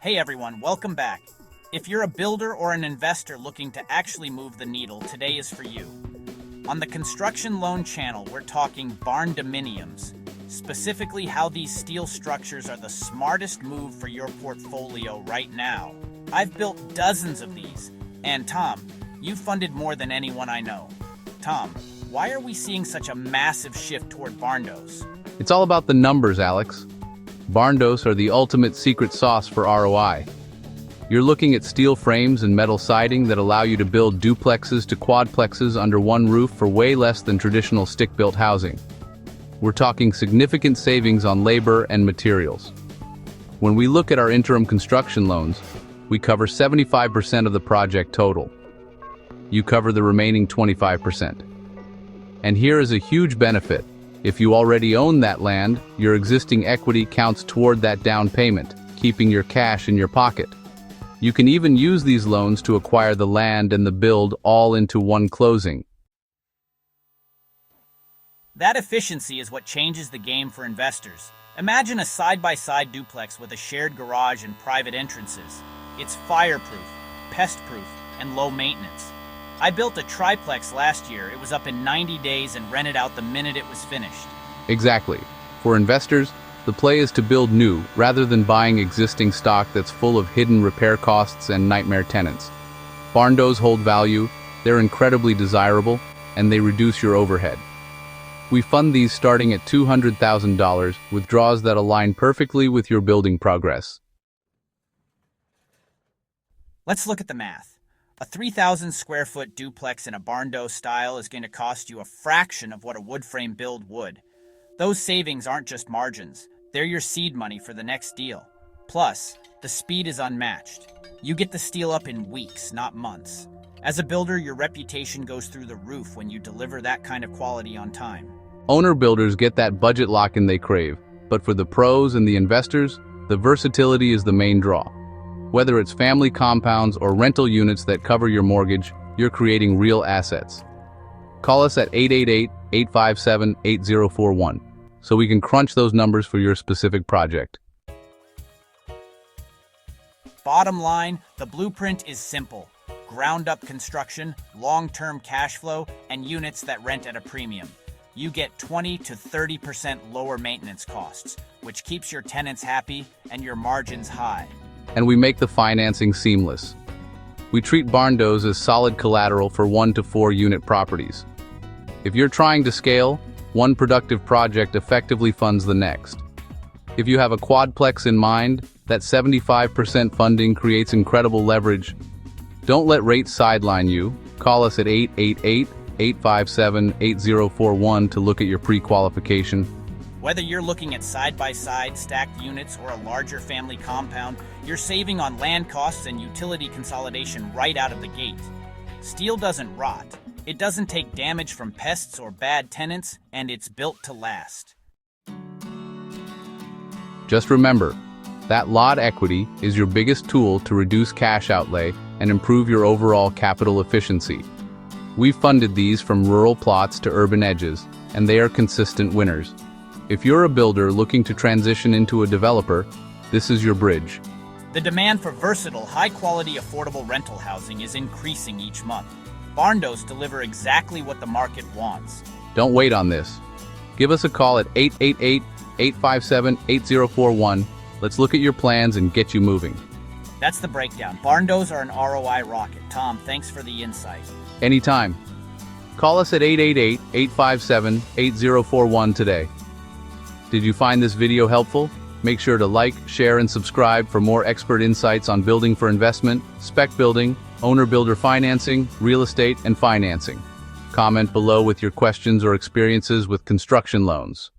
Hey everyone, welcome back. If you're a builder or an investor looking to actually move the needle, today is for you. On the Construction Loan channel, we're talking Barndominiums, specifically how these steel structures are the smartest move for your portfolio right now. I've built dozens of these, and Tom, you've funded more than anyone I know. Tom, why are we seeing such a massive shift toward barndos? It's all about the numbers, Alex. Barndos are the ultimate secret sauce for ROI. You're looking at steel frames and metal siding that allow you to build duplexes to quadplexes under one roof for way less than traditional stick-built housing. We're talking significant savings on labor and materials. When we look at our interim construction loans, we cover 75% of the project total. You cover the remaining 25%. And here is a huge benefit. If you already own that land, your existing equity counts toward that down payment, keeping your cash in your pocket. You can even use these loans to acquire the land and the build all into one closing. That efficiency is what changes the game for investors. Imagine a side-by-side duplex with a shared garage and private entrances. It's fireproof, pest-proof, and low maintenance. I built a triplex last year. It was up in 90 days and rented out the minute it was finished. Exactly. For investors, the play is to build new rather than buying existing stock that's full of hidden repair costs and nightmare tenants. Barndos hold value, they're incredibly desirable, and they reduce your overhead. We fund these starting at $200,000 with draws that align perfectly with your building progress. Let's look at the math. A 3,000 square foot duplex in a barndos style is going to cost you a fraction of what a wood frame build would. Those savings aren't just margins, they're your seed money for the next deal. Plus, the speed is unmatched. You get the steel up in weeks, not months. As a builder, your reputation goes through the roof when you deliver that kind of quality on time. Owner builders get that budget lock-in they crave, but for the pros and the investors, the versatility is the main draw. Whether it's family compounds or rental units that cover your mortgage, you're creating real assets. Call us at 888-857-8041 so we can crunch those numbers for your specific project. Bottom line, the blueprint is simple. Ground-up construction, long-term cash flow, and units that rent at a premium. You get 20 to 30% lower maintenance costs, which keeps your tenants happy and your margins high. And we make the financing seamless. We treat barndos as solid collateral for 1 to 4 unit properties. If you're trying to scale, one productive project effectively funds the next. If you have a quadplex in mind, that 75% funding creates incredible leverage. Don't let rates sideline you. Call us at 888-857-8041 to look at your pre-qualification. Whether you're looking at side-by-side stacked units or a larger family compound, you're saving on land costs and utility consolidation right out of the gate. Steel doesn't rot, it doesn't take damage from pests or bad tenants, and it's built to last. Just remember, that lot equity is your biggest tool to reduce cash outlay and improve your overall capital efficiency. We've funded these from rural plots to urban edges, and they are consistent winners. If you're a builder looking to transition into a developer, this is your bridge. The demand for versatile, high-quality, affordable rental housing is increasing each month. Barndos deliver exactly what the market wants. Don't wait on this. Give us a call at 888-857-8041. Let's look at your plans and get you moving. That's the breakdown. Barndos are an ROI rocket. Tom, thanks for the insight. Anytime. Call us at 888-857-8041 today. Did you find this video helpful? Make sure to like, share, and subscribe for more expert insights on building for investment, spec building, owner-builder financing, real estate, and financing. Comment below with your questions or experiences with construction loans.